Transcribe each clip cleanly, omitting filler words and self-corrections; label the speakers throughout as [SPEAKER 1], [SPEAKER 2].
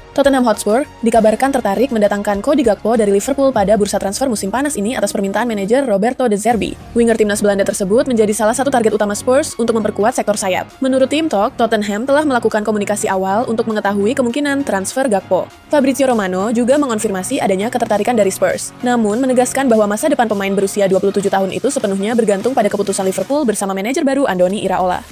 [SPEAKER 1] Tottenham Hotspur dikabarkan tertarik mendatangkan Cody Gakpo dari Liverpool pada bursa transfer musim panas ini atas permintaan manajer Roberto De Zerbi. Winger timnas Belanda tersebut menjadi salah satu target utama Spurs untuk memperkuat sektor sayap. Menurut tim Talk, Tottenham telah melakukan komunikasi awal untuk mengetahui kemungkinan transfer Gakpo. Fabrizio Romano juga mengonfirmasi adanya ketertarikan dari Spurs, namun menegaskan bahwa masa depan pemain berusia 27 tahun itu sepenuhnya bergantung pada keputusan Liverpool bersama manajer baru Andoni Iraola.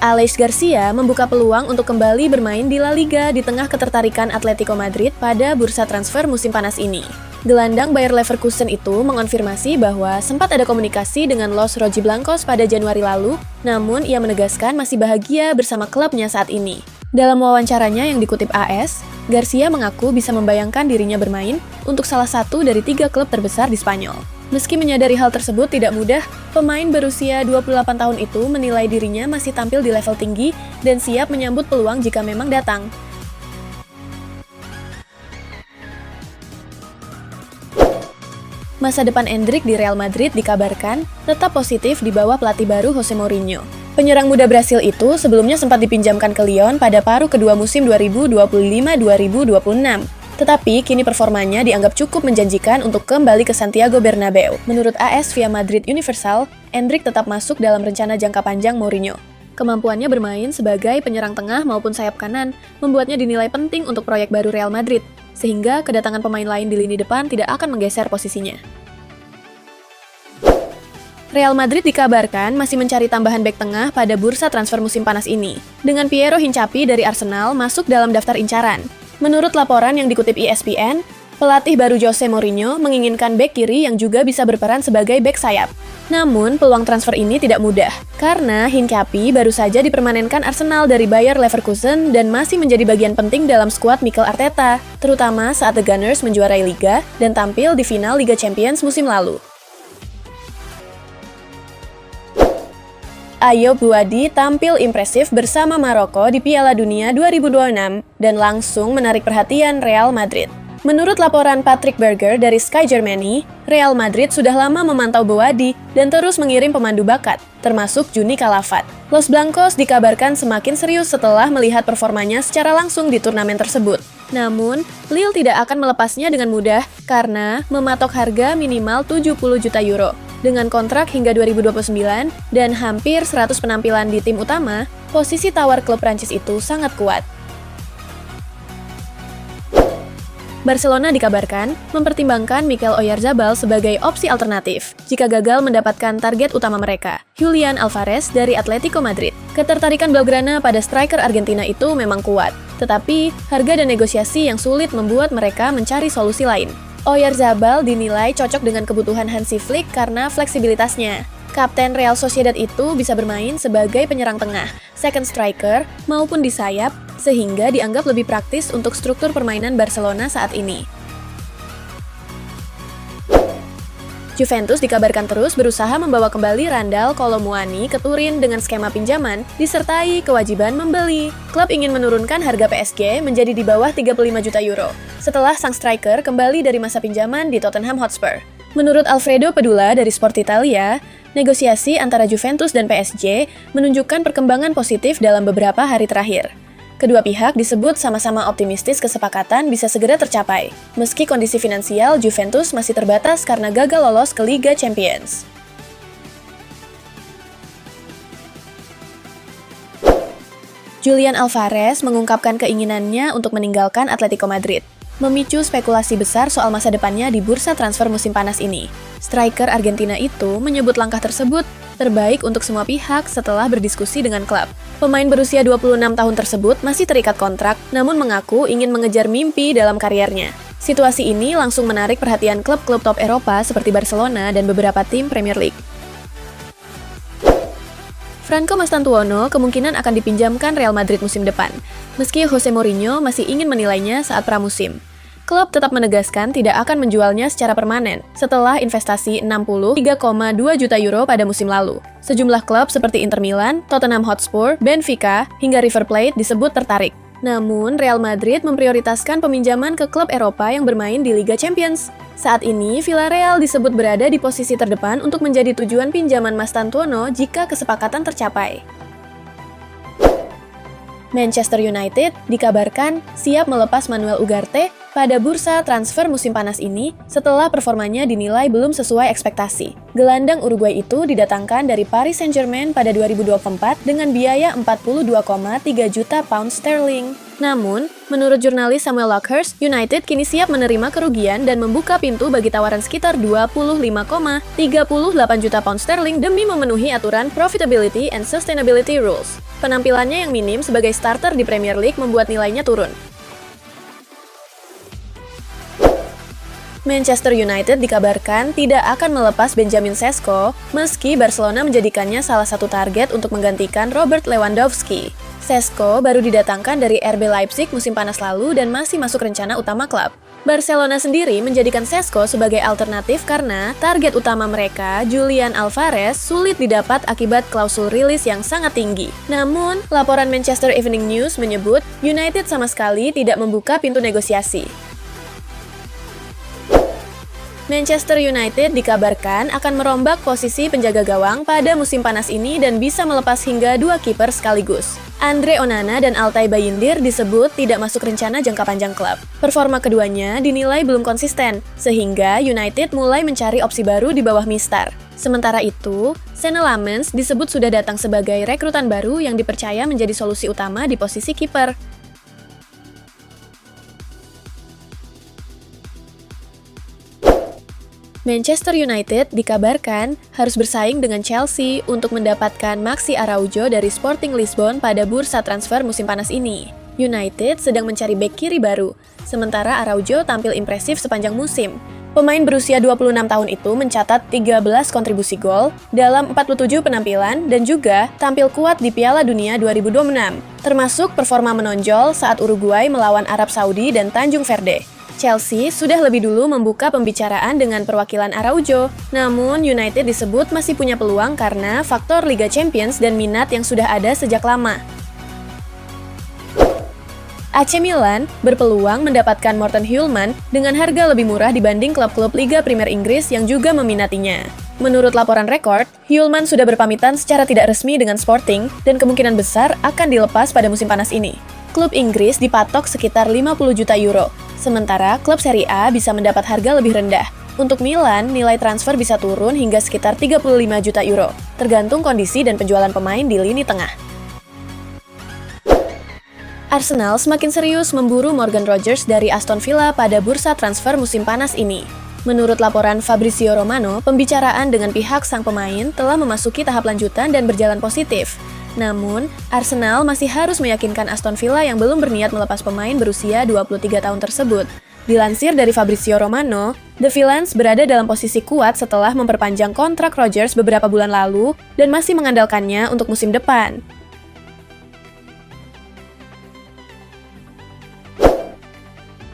[SPEAKER 1] Aleix Garcia membuka peluang untuk kembali bermain di La Liga di tengah ketertarikan Atletico Madrid pada bursa transfer musim panas ini. Gelandang Bayer Leverkusen itu mengonfirmasi bahwa sempat ada komunikasi dengan Los Rojiblancos pada Januari lalu, namun ia menegaskan masih bahagia bersama klubnya saat ini. Dalam wawancaranya yang dikutip AS, Garcia mengaku bisa membayangkan dirinya bermain untuk salah satu dari 3 klub terbesar di Spanyol. Meski menyadari hal tersebut tidak mudah, pemain berusia 28 tahun itu menilai dirinya masih tampil di level tinggi dan siap menyambut peluang jika memang datang. Masa depan Endrick di Real Madrid dikabarkan tetap positif di bawah pelatih baru Jose Mourinho. Penyerang muda Brasil itu sebelumnya sempat dipinjamkan ke Lyon pada paruh kedua musim 2025-2026. Tetapi kini performanya dianggap cukup menjanjikan untuk kembali ke Santiago Bernabeu. Menurut AS via Madrid Universal, Endrick tetap masuk dalam rencana jangka panjang Mourinho. Kemampuannya bermain sebagai penyerang tengah maupun sayap kanan membuatnya dinilai penting untuk proyek baru Real Madrid, sehingga kedatangan pemain lain di lini depan tidak akan menggeser posisinya. Real Madrid dikabarkan masih mencari tambahan bek tengah pada bursa transfer musim panas ini, dengan Piero Hincapié dari Arsenal masuk dalam daftar incaran. Menurut laporan yang dikutip ESPN, pelatih baru Jose Mourinho menginginkan bek kiri yang juga bisa berperan sebagai bek sayap. Namun, peluang transfer ini tidak mudah, karena Hincapié baru saja dipermanenkan Arsenal dari Bayer Leverkusen dan masih menjadi bagian penting dalam skuad Mikel Arteta, terutama saat The Gunners menjuarai Liga dan tampil di final Liga Champions musim lalu. Ayoub Buadi tampil impresif bersama Maroko di Piala Dunia 2026 dan langsung menarik perhatian Real Madrid. Menurut laporan Patrick Berger dari Sky Germany, Real Madrid sudah lama memantau Buadi dan terus mengirim pemandu bakat, termasuk Juni Calafat. Los Blancos dikabarkan semakin serius setelah melihat performanya secara langsung di turnamen tersebut. Namun, Lille tidak akan melepasnya dengan mudah karena mematok harga minimal 70 juta euro. Dengan kontrak hingga 2029 dan hampir 100 penampilan di tim utama, posisi tawar klub Prancis itu sangat kuat. Barcelona dikabarkan mempertimbangkan Mikel Oyarzabal sebagai opsi alternatif jika gagal mendapatkan target utama mereka, Julian Alvarez dari Atletico Madrid. Ketertarikan Blaugrana pada striker Argentina itu memang kuat, tetapi harga dan negosiasi yang sulit membuat mereka mencari solusi lain. Oyarzabal dinilai cocok dengan kebutuhan Hansi Flick karena fleksibilitasnya. Kapten Real Sociedad itu bisa bermain sebagai penyerang tengah, second striker, maupun di sayap, sehingga dianggap lebih praktis untuk struktur permainan Barcelona saat ini. Juventus dikabarkan terus berusaha membawa kembali Randal Kolo Muani ke Turin dengan skema pinjaman, disertai kewajiban membeli. Klub ingin menurunkan harga PSG menjadi di bawah 35 juta euro, setelah sang striker kembali dari masa pinjaman di Tottenham Hotspur. Menurut Alfredo Pedula dari Sport Italia, negosiasi antara Juventus dan PSG menunjukkan perkembangan positif dalam beberapa hari terakhir. Kedua pihak disebut sama-sama optimistis kesepakatan bisa segera tercapai, meski kondisi finansial Juventus masih terbatas karena gagal lolos ke Liga Champions. Julian Alvarez mengungkapkan keinginannya untuk meninggalkan Atletico Madrid, memicu spekulasi besar soal masa depannya di bursa transfer musim panas ini. Striker Argentina itu menyebut langkah tersebut terbaik untuk semua pihak setelah berdiskusi dengan klub. Pemain berusia 26 tahun tersebut masih terikat kontrak, namun mengaku ingin mengejar mimpi dalam kariernya. Situasi ini langsung menarik perhatian klub-klub top Eropa seperti Barcelona dan beberapa tim Premier League. Franco Mastantuono kemungkinan akan dipinjamkan Real Madrid musim depan, meski Jose Mourinho masih ingin menilainya saat pramusim. Klub tetap menegaskan tidak akan menjualnya secara permanen setelah investasi 63,2 juta euro pada musim lalu. Sejumlah klub seperti Inter Milan, Tottenham Hotspur, Benfica, hingga River Plate disebut tertarik. Namun, Real Madrid memprioritaskan peminjaman ke klub Eropa yang bermain di Liga Champions. Saat ini, Villarreal disebut berada di posisi terdepan untuk menjadi tujuan pinjaman Mastantuono jika kesepakatan tercapai. Manchester United dikabarkan siap melepas Manuel Ugarte pada bursa transfer musim panas ini setelah performanya dinilai belum sesuai ekspektasi. Gelandang Uruguay itu didatangkan dari Paris Saint-Germain pada 2024 dengan biaya 42,3 juta pound sterling. Namun, menurut jurnalis Samuel Luckhurst, United kini siap menerima kerugian dan membuka pintu bagi tawaran sekitar 25,38 juta pound sterling demi memenuhi aturan profitability and sustainability rules. Penampilannya yang minim sebagai starter di Premier League membuat nilainya turun. Manchester United dikabarkan tidak akan melepas Benjamin Sesko, meski Barcelona menjadikannya salah satu target untuk menggantikan Robert Lewandowski. Sesko baru didatangkan dari RB Leipzig musim panas lalu dan masih masuk rencana utama klub. Barcelona sendiri menjadikan Sesko sebagai alternatif karena target utama mereka, Julian Alvarez, sulit didapat akibat klausul rilis yang sangat tinggi. Namun, laporan Manchester Evening News menyebut United sama sekali tidak membuka pintu negosiasi. Manchester United dikabarkan akan merombak posisi penjaga gawang pada musim panas ini dan bisa melepas hingga 2 kiper sekaligus. Andre Onana dan Altay Bayindir disebut tidak masuk rencana jangka panjang klub. Performa keduanya dinilai belum konsisten, sehingga United mulai mencari opsi baru di bawah Mistar. Sementara itu, Senne Lammens disebut sudah datang sebagai rekrutan baru yang dipercaya menjadi solusi utama di posisi kiper. Manchester United dikabarkan harus bersaing dengan Chelsea untuk mendapatkan Maxi Araujo dari Sporting Lisbon pada bursa transfer musim panas ini. United sedang mencari bek kiri baru, sementara Araujo tampil impresif sepanjang musim. Pemain berusia 26 tahun itu mencatat 13 kontribusi gol dalam 47 penampilan dan juga tampil kuat di Piala Dunia 2026, termasuk performa menonjol saat Uruguay melawan Arab Saudi dan Tanjung Verde. Chelsea sudah lebih dulu membuka pembicaraan dengan perwakilan Araujo, namun United disebut masih punya peluang karena faktor Liga Champions dan minat yang sudah ada sejak lama. AC Milan berpeluang mendapatkan Morten Hjulmand dengan harga lebih murah dibanding klub-klub Liga Primer Inggris yang juga meminatinya. Menurut laporan Record, Hjulmand sudah berpamitan secara tidak resmi dengan Sporting dan kemungkinan besar akan dilepas pada musim panas ini. Klub Inggris dipatok sekitar 50 juta euro, sementara klub Serie A bisa mendapat harga lebih rendah. Untuk Milan, nilai transfer bisa turun hingga sekitar 35 juta euro, tergantung kondisi dan penjualan pemain di lini tengah. Arsenal semakin serius memburu Morgan Rogers dari Aston Villa pada bursa transfer musim panas ini. Menurut laporan Fabrizio Romano, pembicaraan dengan pihak sang pemain telah memasuki tahap lanjutan dan berjalan positif. Namun, Arsenal masih harus meyakinkan Aston Villa yang belum berniat melepas pemain berusia 23 tahun tersebut. Dilansir dari Fabrizio Romano, The Villains berada dalam posisi kuat setelah memperpanjang kontrak Rogers beberapa bulan lalu dan masih mengandalkannya untuk musim depan.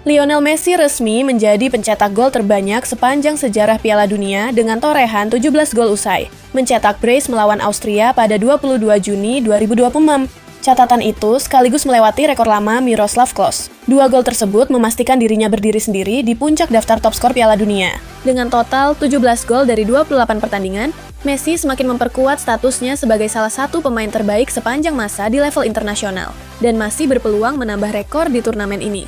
[SPEAKER 1] Lionel Messi resmi menjadi pencetak gol terbanyak sepanjang sejarah Piala Dunia dengan torehan 17 gol usai, mencetak brace melawan Austria pada 22 Juni 2026. Catatan itu sekaligus melewati rekor lama Miroslav Klose. 2 gol tersebut memastikan dirinya berdiri sendiri di puncak daftar top skor Piala Dunia. Dengan total 17 gol dari 28 pertandingan, Messi semakin memperkuat statusnya sebagai salah satu pemain terbaik sepanjang masa di level internasional, dan masih berpeluang menambah rekor di turnamen ini.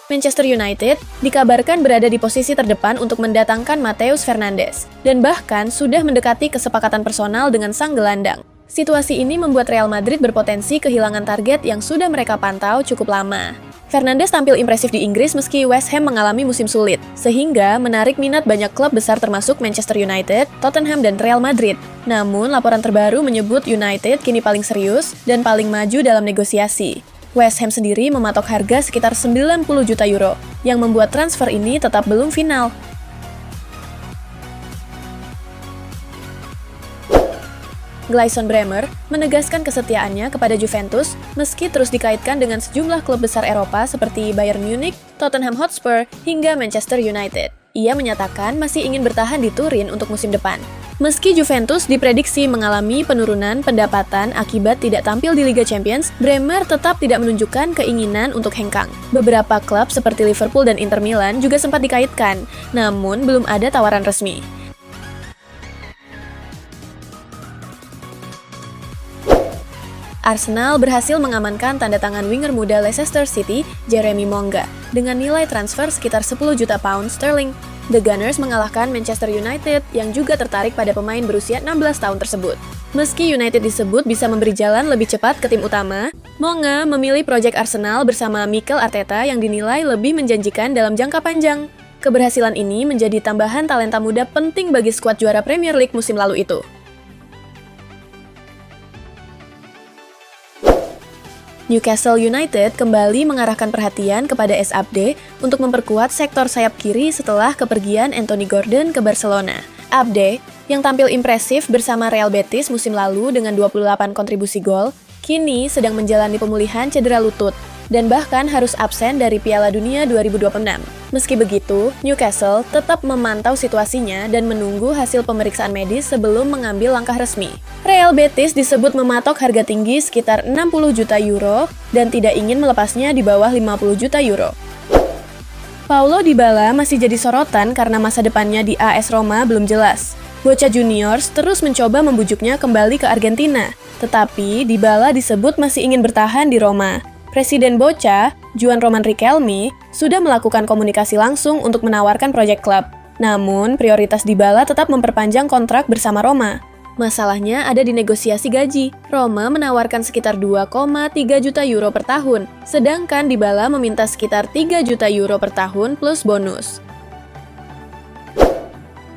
[SPEAKER 1] Manchester United dikabarkan berada di posisi terdepan untuk mendatangkan Matheus Fernandes, dan bahkan sudah mendekati kesepakatan personal dengan sang gelandang. Situasi ini membuat Real Madrid berpotensi kehilangan target yang sudah mereka pantau cukup lama. Fernandes tampil impresif di Inggris meski West Ham mengalami musim sulit, sehingga menarik minat banyak klub besar termasuk Manchester United, Tottenham, dan Real Madrid. Namun, laporan terbaru menyebut United kini paling serius dan paling maju dalam negosiasi. West Ham sendiri mematok harga sekitar 90 juta euro, yang membuat transfer ini tetap belum final. Gleison Bremer menegaskan kesetiaannya kepada Juventus meski terus dikaitkan dengan sejumlah klub besar Eropa seperti Bayern Munich, Tottenham Hotspur, hingga Manchester United. Ia menyatakan masih ingin bertahan di Turin untuk musim depan. Meski Juventus diprediksi mengalami penurunan pendapatan akibat tidak tampil di Liga Champions, Bremer tetap tidak menunjukkan keinginan untuk hengkang. Beberapa klub seperti Liverpool dan Inter Milan juga sempat dikaitkan, namun belum ada tawaran resmi. Arsenal berhasil mengamankan tanda tangan winger muda Leicester City, Jeremy Monga, dengan nilai transfer sekitar 10 juta pound sterling. The Gunners mengalahkan Manchester United yang juga tertarik pada pemain berusia 16 tahun tersebut. Meski United disebut bisa memberi jalan lebih cepat ke tim utama, Monga memilih proyek Arsenal bersama Mikel Arteta yang dinilai lebih menjanjikan dalam jangka panjang. Keberhasilan ini menjadi tambahan talenta muda penting bagi skuad juara Premier League musim lalu itu. Newcastle United kembali mengarahkan perhatian kepada Abde untuk memperkuat sektor sayap kiri setelah kepergian Anthony Gordon ke Barcelona. Abde, yang tampil impresif bersama Real Betis musim lalu dengan 28 kontribusi gol, kini sedang menjalani pemulihan cedera lutut dan bahkan harus absen dari Piala Dunia 2026. Meski begitu, Newcastle tetap memantau situasinya dan menunggu hasil pemeriksaan medis sebelum mengambil langkah resmi. Real Betis disebut mematok harga tinggi sekitar 60 juta euro dan tidak ingin melepasnya di bawah 50 juta euro. Paulo Dybala masih jadi sorotan karena masa depannya di AS Roma belum jelas. Boca Juniors terus mencoba membujuknya kembali ke Argentina, tetapi Dybala disebut masih ingin bertahan di Roma. Presiden Boca, Juan Roman Riquelme, sudah melakukan komunikasi langsung untuk menawarkan proyek klub. Namun, prioritas Dybala tetap memperpanjang kontrak bersama Roma. Masalahnya ada di negosiasi gaji. Roma menawarkan sekitar 2,3 juta euro per tahun, sedangkan Dybala meminta sekitar 3 juta euro per tahun plus bonus.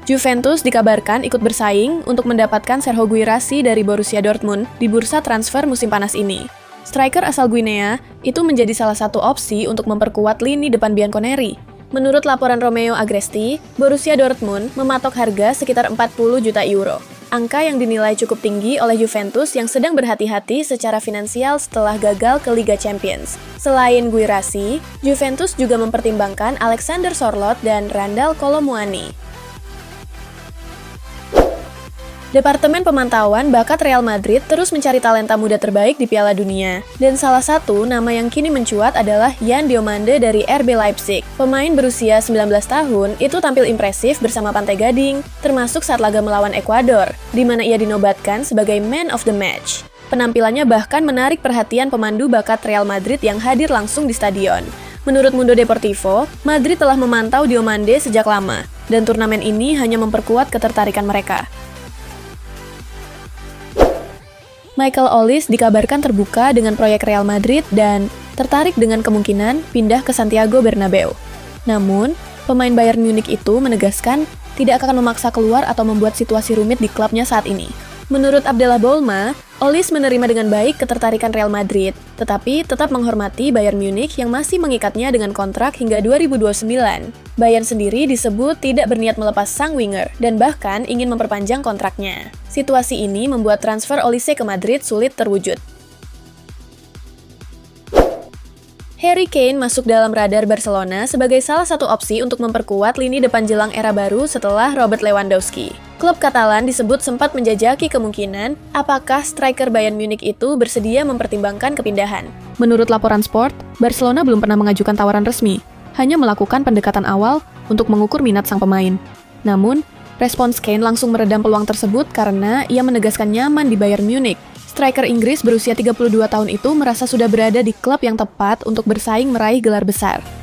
[SPEAKER 1] Juventus dikabarkan ikut bersaing untuk mendapatkan Serhou Guirassy dari Borussia Dortmund di bursa transfer musim panas ini. Striker asal Guinea itu menjadi salah satu opsi untuk memperkuat lini depan Bianconeri. Menurut laporan Romeo Agresti, Borussia Dortmund mematok harga sekitar 40 juta euro. Angka yang dinilai cukup tinggi oleh Juventus yang sedang berhati-hati secara finansial setelah gagal ke Liga Champions. Selain Guirassy, Juventus juga mempertimbangkan Alexander Sorloth dan Randal Kolo Muani. Departemen Pemantauan Bakat Real Madrid terus mencari talenta muda terbaik di Piala Dunia. Dan salah satu nama yang kini mencuat adalah Yan Diomande dari RB Leipzig. Pemain berusia 19 tahun itu tampil impresif bersama Pantai Gading, termasuk saat laga melawan Ekuador, di mana ia dinobatkan sebagai Man of the Match. Penampilannya bahkan menarik perhatian pemandu bakat Real Madrid yang hadir langsung di stadion. Menurut Mundo Deportivo, Madrid telah memantau Diomande sejak lama, dan turnamen ini hanya memperkuat ketertarikan mereka. Michael Olise dikabarkan terbuka dengan proyek Real Madrid dan tertarik dengan kemungkinan pindah ke Santiago Bernabeu. Namun, pemain Bayern Munich itu menegaskan tidak akan memaksa keluar atau membuat situasi rumit di klubnya saat ini. Menurut Abdallah Boulma, Olise menerima dengan baik ketertarikan Real Madrid, tetapi tetap menghormati Bayern Munich yang masih mengikatnya dengan kontrak hingga 2029. Bayern sendiri disebut tidak berniat melepas sang winger dan bahkan ingin memperpanjang kontraknya. Situasi ini membuat transfer Olise ke Madrid sulit terwujud. Harry Kane masuk dalam radar Barcelona sebagai salah satu opsi untuk memperkuat lini depan jelang era baru setelah Robert Lewandowski. Klub Katalan disebut sempat menjajaki kemungkinan apakah striker Bayern Munich itu bersedia mempertimbangkan kepindahan. Menurut laporan Sport, Barcelona belum pernah mengajukan tawaran resmi, hanya melakukan pendekatan awal untuk mengukur minat sang pemain. Namun, respons Kane langsung meredam peluang tersebut karena ia menegaskan nyaman di Bayern Munich. Striker Inggris berusia 32 tahun itu merasa sudah berada di klub yang tepat untuk bersaing meraih gelar besar.